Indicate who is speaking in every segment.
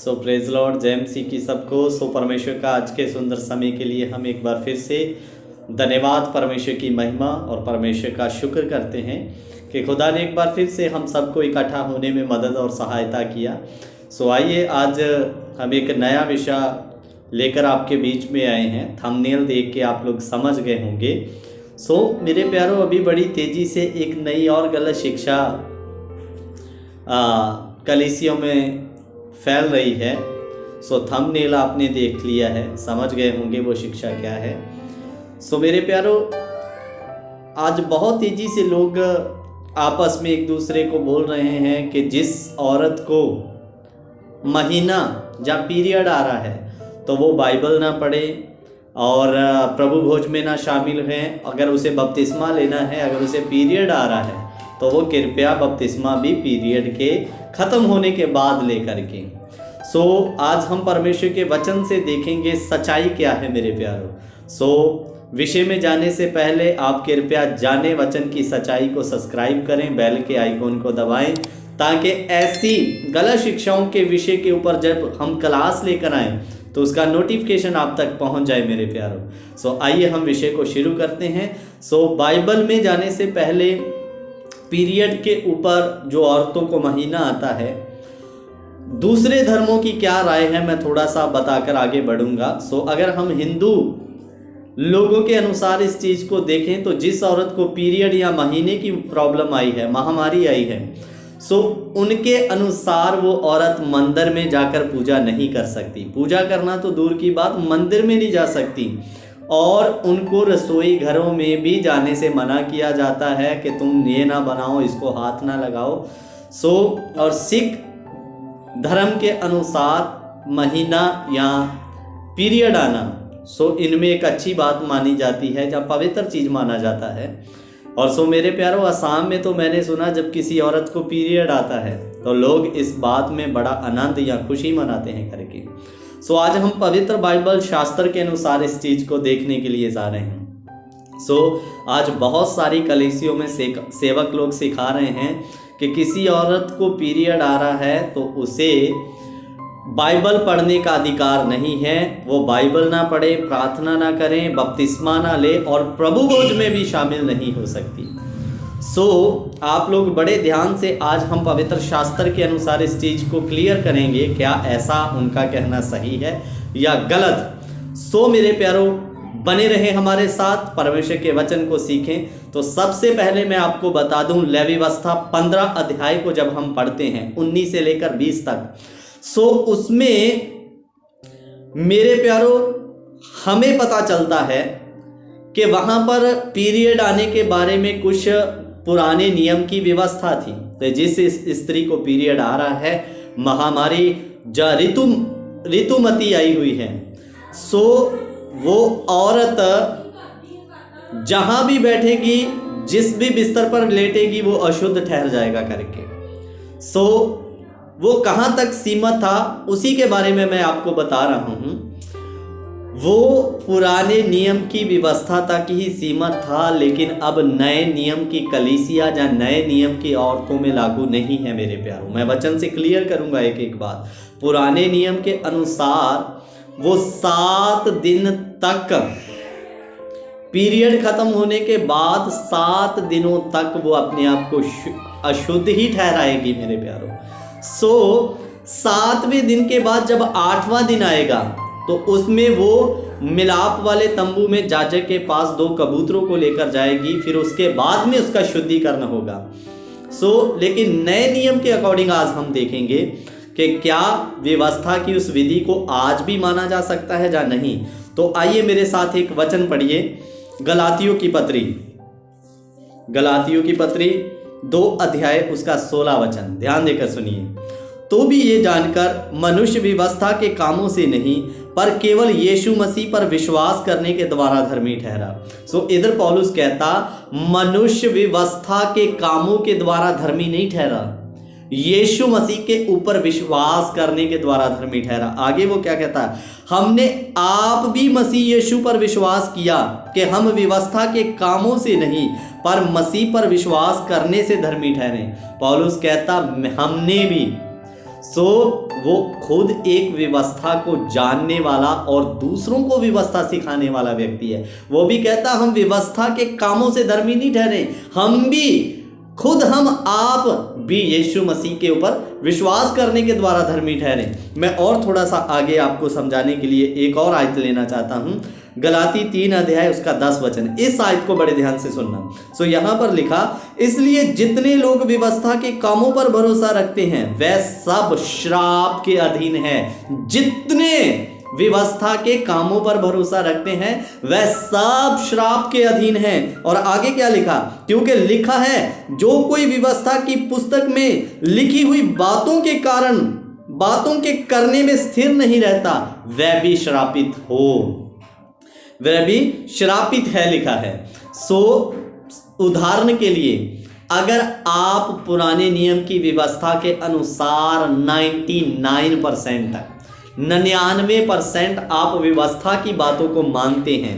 Speaker 1: सो praise Lord, जय मसीह की सबको। सो परमेश्वर का आज के सुंदर समय के लिए हम एक बार फिर से धन्यवाद, परमेश्वर की महिमा और परमेश्वर का शुक्र करते हैं कि खुदा ने एक बार फिर से हम सबको इकट्ठा होने में मदद और सहायता किया। सो आइए, आज हम एक नया विषय लेकर आपके बीच में आए हैं। थंबनेल देख के आप लोग समझ गए होंगे। सो मेरे प्यारों, अभी बड़ी तेज़ी से एक नई और गलत शिक्षा कलीसियों में फैल रही है। सो थंबनेल आपने देख लिया है, समझ गए होंगे वो शिक्षा क्या है। सो मेरे प्यारों, आज बहुत तेज़ी से लोग आपस में एक दूसरे को बोल रहे हैं कि जिस औरत को महीना या पीरियड आ रहा है तो वो बाइबल ना पढ़े और प्रभु भोज में ना शामिल हैं। अगर उसे बपतिस्मा लेना है, अगर उसे पीरियड आ रहा है तो वो कृपया बपतिस्मा भी पीरियड के ख़त्म होने के बाद ले करके। सो आज हम परमेश्वर के वचन से देखेंगे सच्चाई क्या है मेरे प्यारों। सो विषय में जाने से पहले आप कृपया जाने वचन की सच्चाई को सब्सक्राइब करें, बेल के आइकॉन को दबाएं, ताकि ऐसी गलत शिक्षाओं के विषय के ऊपर जब हम क्लास लेकर आएँ तो उसका नोटिफिकेशन आप तक पहुंच जाए मेरे प्यारों। सो आइए हम विषय को शुरू करते हैं। सो बाइबल में जाने से पहले पीरियड के ऊपर जो औरतों को महीना आता है, दूसरे धर्मों की क्या राय है मैं थोड़ा सा बताकर आगे बढ़ूंगा। सो अगर हम हिंदू लोगों के अनुसार इस चीज़ को देखें तो जिस औरत को पीरियड या महीने की प्रॉब्लम आई है, महामारी आई है, सो उनके अनुसार वो औरत मंदिर में जाकर पूजा नहीं कर सकती। पूजा करना तो दूर की बात, मंदिर में नहीं जा सकती। और उनको रसोई घरों में भी जाने से मना किया जाता है कि तुम ये ना बनाओ, इसको हाथ ना लगाओ। सो और सिख धर्म के अनुसार महीना या पीरियड आना, सो इनमें एक अच्छी बात मानी जाती है, जब पवित्र चीज़ माना जाता है। और सो मेरे प्यारों, असम में तो मैंने सुना जब किसी औरत को पीरियड आता है तो लोग इस बात में बड़ा आनंद या खुशी मनाते हैं करके। सो आज हम पवित्र बाइबल शास्त्र के अनुसार इस चीज़ को देखने के लिए जा रहे हैं। सो आज बहुत सारी कलीसियों में सेवक लोग सिखा रहे हैं कि किसी औरत को पीरियड आ रहा है तो उसे बाइबल पढ़ने का अधिकार नहीं है। वो बाइबल ना पढ़े, प्रार्थना ना करें, बपतिस्मा ना ले और प्रभु भोज में भी शामिल नहीं हो सकती। सो आप लोग बड़े ध्यान से आज हम पवित्र शास्त्र के अनुसार इस चीज़ को क्लियर करेंगे, क्या ऐसा उनका कहना सही है या गलत। सो मेरे प्यारों, बने रहे हमारे साथ, परमेश्वर के वचन को सीखें। तो सबसे पहले मैं आपको बता दूं, लेवी व्यवस्था 15 अध्याय को जब हम पढ़ते हैं 19 से लेकर 20 तक, सो उसमें मेरे प्यारों हमें पता चलता है कि वहाँ पर पीरियड आने के बारे में कुछ पुराने नियम की व्यवस्था थी। तो जिस स्त्री को पीरियड आ रहा है, महामारी या ऋतुमती आई हुई है, सो वो औरत जहाँ भी बैठेगी, जिस भी बिस्तर पर लेटेगी, वो अशुद्ध ठहर जाएगा करके। सो वो कहाँ तक सीमित था उसी के बारे में मैं आपको बता रहा हूँ। वो पुराने नियम की व्यवस्था तक ही सीमित था, लेकिन अब नए नियम की कलीसिया या नए नियम की औरतों में लागू नहीं है मेरे प्यारों। मैं वचन से क्लियर करूँगा एक एक बात। पुराने नियम के अनुसार वो 7 दिन तक, पीरियड खत्म होने के बाद 7 दिनों तक वो अपने आप को अशुद्ध ही ठहराएगी मेरे प्यारों। सो 7वें दिन के बाद जब 8वां दिन आएगा तो उसमें वो मिलाप वाले तंबू में जाजक के पास 2 कबूतरों को लेकर जाएगी, फिर उसके बाद में उसका शुद्धिकरण होगा। सो लेकिन नए नियम के अकॉर्डिंग आज हम देखेंगे कि क्या व्यवस्था की उस विधि को आज भी माना जा सकता है या नहीं। तो आइए मेरे साथ एक वचन पढ़िए, गलातियों की पत्री 2 अध्याय उसका 16 वचन, ध्यान देकर सुनिए। तो भी ये जानकर मनुष्य व्यवस्था के कामों से नहीं पर केवल यीशु मसीह पर विश्वास करने के द्वारा धर्मी ठहरा। सो इधर पौलुस कहता मनुष्य व्यवस्था के कामों के द्वारा धर्मी नहीं ठहरा, यीशु मसीह के ऊपर विश्वास करने के द्वारा धर्मी ठहरा। आगे वो क्या कहता है, हमने आप भी मसीह यीशु पर विश्वास किया कि हम व्यवस्था के कामों से नहीं पर मसीह पर विश्वास करने से धर्मी ठहरे। पौलुस कहता हमने भी, सो वो खुद एक व्यवस्था को जानने वाला और दूसरों को व्यवस्था सिखाने वाला व्यक्ति है। वो भी कहता हम व्यवस्था के कामों से धर्मी नहीं ठहरे, हम आप भी यीशु मसीह के ऊपर विश्वास करने के द्वारा धर्मी ठहरे। मैं और थोड़ा सा आगे आपको समझाने के लिए एक और आयत लेना चाहता हूँ, गलाती 3 अध्याय उसका 10 वचन। इस आयत को बड़े ध्यान से सुनना। सो यहाँ पर लिखा, इसलिए जितने लोग व्यवस्था के कामों पर भरोसा रखते हैं वह सब श्राप के अधीन है। जितने व्यवस्था के कामों पर भरोसा रखते हैं वह सब श्राप के अधीन हैं। और आगे क्या लिखा, क्योंकि लिखा है जो कोई व्यवस्था की पुस्तक में लिखी हुई बातों के कारण बातों के करने में स्थिर नहीं रहता वह भी श्रापित हो, वह भी श्रापित है, लिखा है। सो उदाहरण के लिए अगर आप पुराने नियम की व्यवस्था के अनुसार 99% आप व्यवस्था की बातों को मानते हैं,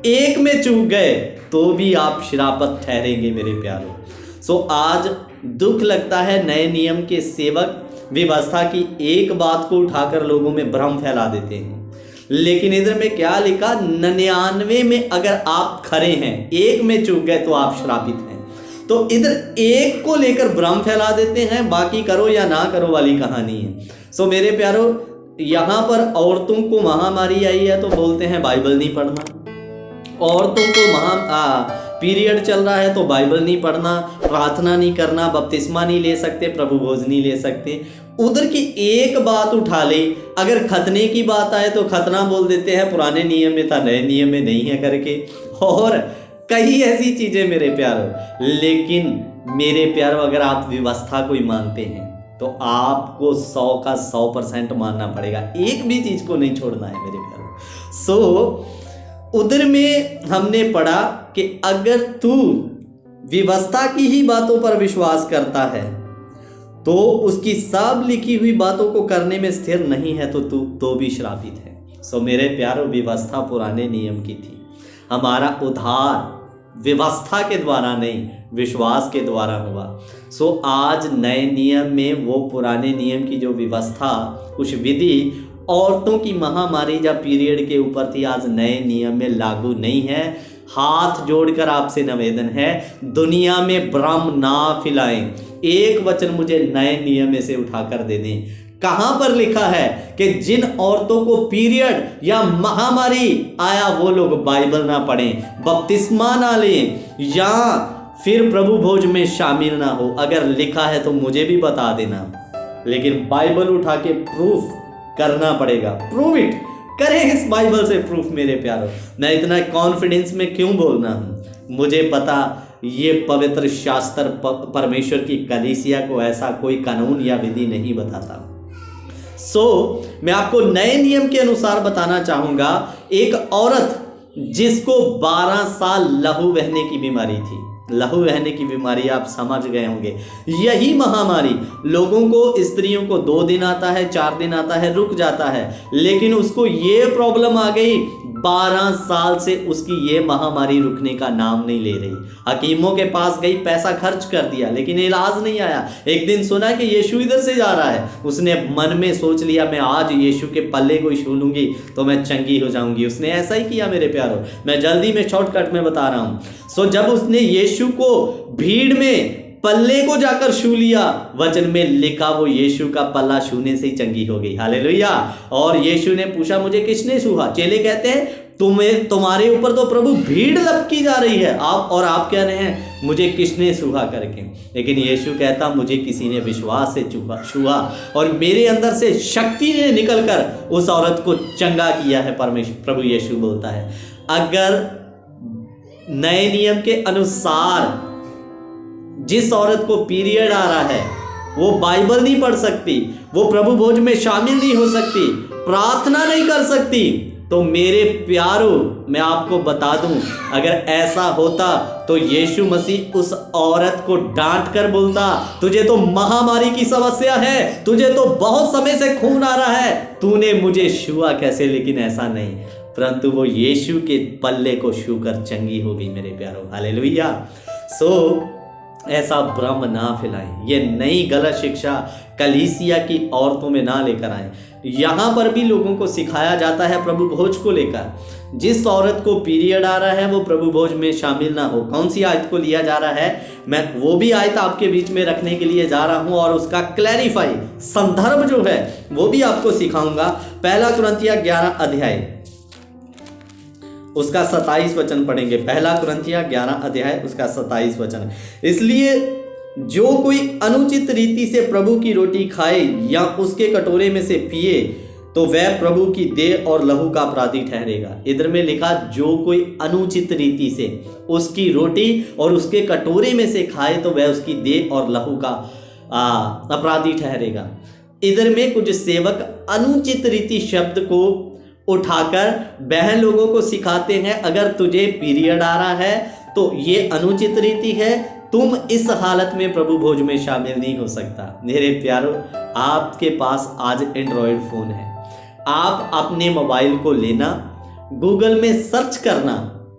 Speaker 1: एक में चूक गए तो भी आप श्रापित ठहरेंगे मेरे प्यारों। सो आज दुख लगता है नए नियम के सेवक व्यवस्था की एक बात को उठाकर लोगों में भ्रम फैला देते हैं, लेकिन इधर में क्या लिखा, 99 में अगर आप खरे हैं, एक में चूक गए तो आप श्रापित हैं। तो इधर एक को लेकर भ्रम फैला देते हैं, बाकी करो या ना करो वाली कहानी है। सो मेरे प्यारो, यहाँ पर औरतों को महामारी आई है तो बोलते हैं बाइबल नहीं पढ़ना, औरतों को पीरियड चल रहा है तो बाइबल नहीं पढ़ना, प्रार्थना नहीं करना, बपतिस्मा नहीं ले सकते, प्रभु भोज नहीं ले सकते। उधर की एक बात उठा ले, अगर खतने की बात आए तो खतना बोल देते हैं, पुराने नियम में था नए नियम में नहीं है करके, और कई ऐसी चीजें मेरे प्यारो। लेकिन मेरे प्यारो, अगर आप व्यवस्था को ही मानते हैं तो आपको 100 का 100% मानना पड़ेगा, एक भी चीज को नहीं छोड़ना है मेरे प्यारो। सो उधर में हमने पढ़ा कि अगर तू व्यवस्था की ही बातों पर विश्वास करता है तो उसकी सब लिखी हुई बातों को करने में स्थिर नहीं है तो तू तो भी श्रापित है। सो मेरे प्यारो, व्यवस्था पुराने नियम की थी, हमारा उद्धार व्यवस्था के द्वारा नहीं विश्वास के द्वारा हुआ। सो आज नए नियम में वो पुराने नियम की जो व्यवस्था, कुछ विधि औरतों की महामारी या पीरियड के ऊपर थी, आज नए नियम में लागू नहीं है। हाथ जोड़कर आपसे निवेदन है, दुनिया में भ्रम ना फैलाएं। एक वचन मुझे नए नियम में से उठाकर दे दें, कहां पर लिखा है कि जिन औरतों को पीरियड या महामारी आया वो लोग बाइबल ना पढ़ें, बपतिस्मा ना लें, या फिर प्रभु भोज में शामिल ना हो। अगर लिखा है तो मुझे भी बता देना, लेकिन बाइबल उठा के प्रूफ करना पड़ेगा। प्रूव इट, करें इस बाइबल से प्रूफ मेरे प्यारों। मैं इतना कॉन्फिडेंस में क्यों बोलना हूं, मुझे पता ये पवित्र शास्त्र परमेश्वर की कलीसिया को ऐसा कोई कानून या विधि नहीं बताता। मैं आपको नए नियम के अनुसार बताना चाहूंगा, एक औरत जिसको 12 साल लहू बहने की बीमारी थी, लहू बहने की बीमारी आप समझ गए होंगे, यही महामारी लोगों को, स्त्रियों को 2 दिन आता है, 4 दिन आता है, रुक जाता है, लेकिन उसको ये प्रॉब्लम आ गई, 12 साल से उसकी ये महामारी रुकने का नाम नहीं ले रही। हकीमों के पास गई, पैसा खर्च कर दिया, लेकिन इलाज नहीं आया। एक दिन सुना कि यीशु इधर से जा रहा है, उसने मन में सोच लिया मैं आज यीशु के पल्ले को छू लूंगी तो मैं चंगी हो जाऊंगी। उसने ऐसा ही किया मेरे प्यारों, मैं जल्दी में शॉर्टकट में बता रहा हूं। जब उसने यीशु को भीड़ में पल्ले को जाकर छू लिया, वचन में लिखा वो यीशु का पल्ला छूने से ही चंगी हो गई। हालेलुया। और यीशु ने पूछा मुझे किसने छुआ? चेले कहते हैं तुम्हारे ऊपर तो प्रभु भीड़ लपकी जा रही है, आप कह रहे हैं मुझे किसने छुआ करके। लेकिन यीशु कहता मुझे किसी ने विश्वास से छुआ और मेरे अंदर से शक्ति ने निकलकर उस औरत को चंगा किया है। परमेश्वर प्रभु यीशु बोलता है, अगर नए नियम के अनुसार जिस औरत को पीरियड आ रहा है वो बाइबल नहीं पढ़ सकती, वो प्रभु भोज में शामिल नहीं हो सकती, प्रार्थना नहीं कर सकती, तो मेरे प्यारों मैं आपको बता दूं, अगर ऐसा होता तो यीशु मसीह उस औरत को डांट कर बोलता तुझे तो महामारी की समस्या है, तुझे तो बहुत समय से खून आ रहा है, तूने मुझे छुआ कैसे? लेकिन ऐसा नहीं, परंतु वो यीशु के पल्ले को छूकर चंगी हो गई मेरे प्यारों। हालेलुया। ऐसा भ्रम ना फैलाएं। ये नई गलत शिक्षा कलीसिया की औरतों में ना लेकर आए। यहाँ पर भी लोगों को सिखाया जाता है प्रभु भोज को लेकर, जिस औरत को पीरियड आ रहा है वो प्रभु भोज में शामिल ना हो। कौन सी आयत को लिया जा रहा है, मैं वो भी आयत आपके बीच में रखने के लिए जा रहा हूँ और उसका क्लैरिफाई संदर्भ जो है वो भी आपको सिखाऊंगा। पहला कुरिन्थिया 11 अध्याय उसका 27 वचन पढ़ेंगे। पहला कुरिन्थिया 11 अध्याय उसका 27 वचन। इसलिए जो कोई अनुचित रीति से प्रभु की रोटी खाए या उसके कटोरे में से पिए तो वह प्रभु की देह और लहू का अपराधी ठहरेगा। इधर में लिखा जो कोई अनुचित रीति से उसकी रोटी और उसके कटोरे में से खाए तो वह उसकी देह और लहू का अपराधी ठहरेगा। इधर में कुछ सेवक अनुचित रीति शब्द को उठाकर बहन लोगों को सिखाते हैं, अगर तुझे पीरियड आ रहा है तो ये अनुचित रीति है, तुम इस हालत में प्रभु भोज में शामिल नहीं हो सकता। मेरे प्यारों, आपके पास आज एंड्रॉयड फोन है, आप अपने मोबाइल को लेना, गूगल में सर्च करना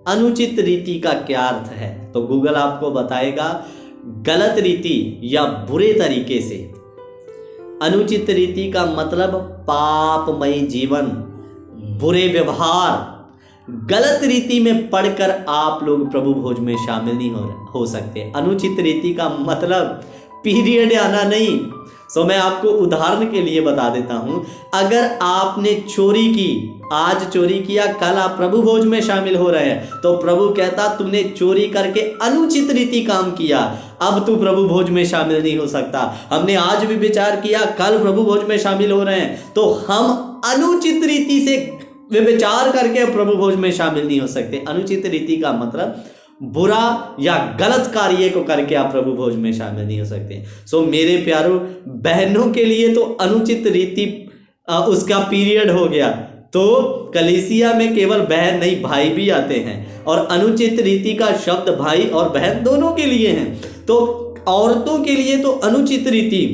Speaker 1: अनुचित रीति का क्या अर्थ है, तो गूगल आपको बताएगा गलत रीति या बुरे तरीके से। अनुचित रीति का मतलब पापमय जीवन, बुरे व्यवहार, गलत रीति में पढ़कर आप लोग प्रभु भोज में शामिल नहीं हो सकते। अनुचित रीति का मतलब पीरियड आना नहीं। सो मैं आपको उदाहरण के लिए बता देता हूं, अगर आपने चोरी की, आज चोरी किया, कल आप प्रभु भोज में शामिल हो रहे हैं, तो प्रभु कहता तुमने चोरी करके अनुचित रीति काम किया, अब तू प्रभु भोज में शामिल नहीं हो सकता। हमने आज भी विचार किया, कल प्रभु भोज में शामिल हो रहे हैं, तो हम अनुचित रीति से विचार करके प्रभु भोज में शामिल नहीं हो सकते। अनुचित रीति का मतलब बुरा या गलत कार्य को करके आप प्रभु भोज में शामिल नहीं हो सकते। सो मेरे प्यारों, बहनों के लिए तो अनुचित रीति उसका पीरियड हो गया, तो कलीसिया में केवल बहन नहीं भाई भी आते हैं, और अनुचित रीति का शब्द भाई और बहन दोनों के लिए हैं। तो औरतों के लिए तो अनुचित रीति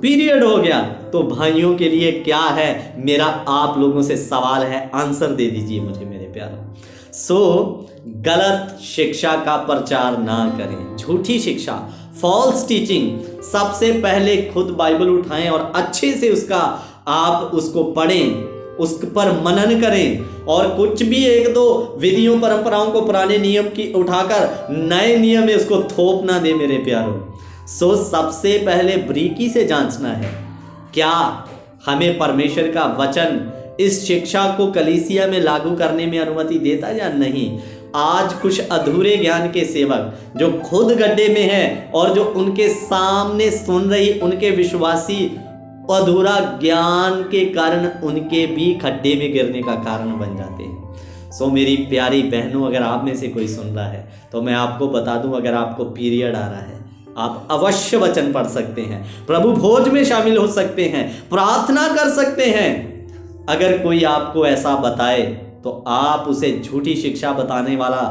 Speaker 1: पीरियड हो गया, तो भाइयों के लिए क्या है, मेरा आप लोगों से सवाल है, आंसर दे दीजिए मुझे मेरे प्यारों। गलत शिक्षा का प्रचार ना करें, झूठी शिक्षा, फॉल्स टीचिंग। सबसे पहले खुद बाइबल उठाएं और अच्छे से आप उसको पढ़ें, उस पर मनन करें, और कुछ भी एक दो विधियों परंपराओं को पुराने नियम की उठाकर नए नियम में उसको थोप ना दे मेरे प्यारों। सबसे पहले बारीकी से जांचना है, क्या हमें परमेश्वर का वचन इस शिक्षा को कलीसिया में लागू करने में अनुमति देता या नहीं। आज कुछ अधूरे ज्ञान के सेवक जो खुद गड्ढे में हैं और जो उनके सामने सुन रही उनके विश्वासी अधूरा ज्ञान के कारण उनके भी खड्डे में गिरने का कारण बन जाते हैं। मेरी प्यारी बहनों, अगर आप में से कोई सुन रहा है तो मैं आपको बता दूं, अगर आपको पीरियड आ रहा है, आप अवश्य वचन पढ़ सकते हैं, प्रभु भोज में शामिल हो सकते हैं, प्रार्थना कर सकते हैं। अगर कोई आपको ऐसा बताए तो आप उसे झूठी शिक्षा बताने वाला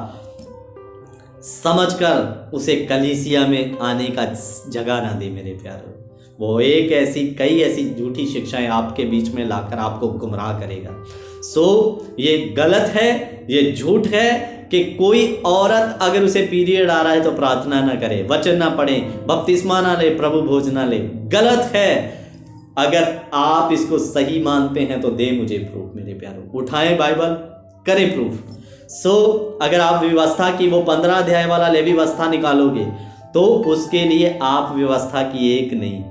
Speaker 1: समझकर उसे कलीसिया में आने का जगह ना दे मेरे प्यारों। वो कई ऐसी झूठी शिक्षाएं आपके बीच में लाकर आपको गुमराह करेगा। ये गलत है, ये झूठ है कि कोई औरत अगर उसे पीरियड आ रहा है तो प्रार्थना ना करे, वचन ना पढ़े, बपतिस्मा ना ले, प्रभु भोज ना ले। गलत है। अगर आप इसको सही मानते हैं तो दे मुझे प्रूफ मेरे प्यारों, उठाएं बाइबल, करें प्रूफ। अगर आप व्यवस्था की वो 15 अध्याय वाला लेवी व्यवस्था निकालोगे तो उसके लिए आप व्यवस्था की एक नहीं,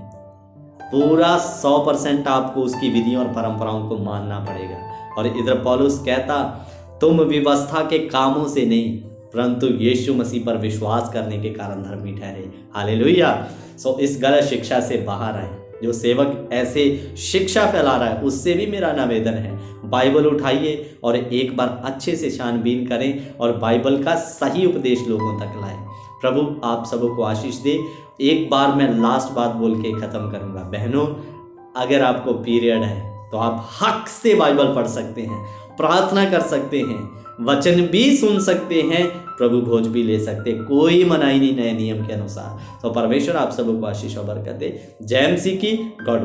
Speaker 1: पूरा 100% आपको उसकी विधियों और परंपराओं को मानना पड़ेगा। और इधर पौलुस कहता तुम व्यवस्था के कामों से नहीं परंतु यीशु मसीह पर विश्वास करने के कारण धर्मी ठहरे। हालेलुया। इस गलत शिक्षा से बाहर आए। जो सेवक ऐसे शिक्षा फैला रहा है उससे भी मेरा निवेदन है, बाइबल उठाइए और एक बार अच्छे से छानबीन करें और बाइबल का सही उपदेश लोगों तक लाएं। प्रभु आप सबको आशीष दे। एक बार मैं लास्ट बात बोल के ख़त्म करूँगा। बहनों, अगर आपको पीरियड है तो आप हक से बाइबल पढ़ सकते हैं, प्रार्थना कर सकते हैं, वचन भी सुन सकते हैं, प्रभु भोज भी ले सकते, कोई मनाही नहीं नए नियम के अनुसार। परमेश्वर आप सबको आशीष और बरकत दे। जय मसीह की। गॉड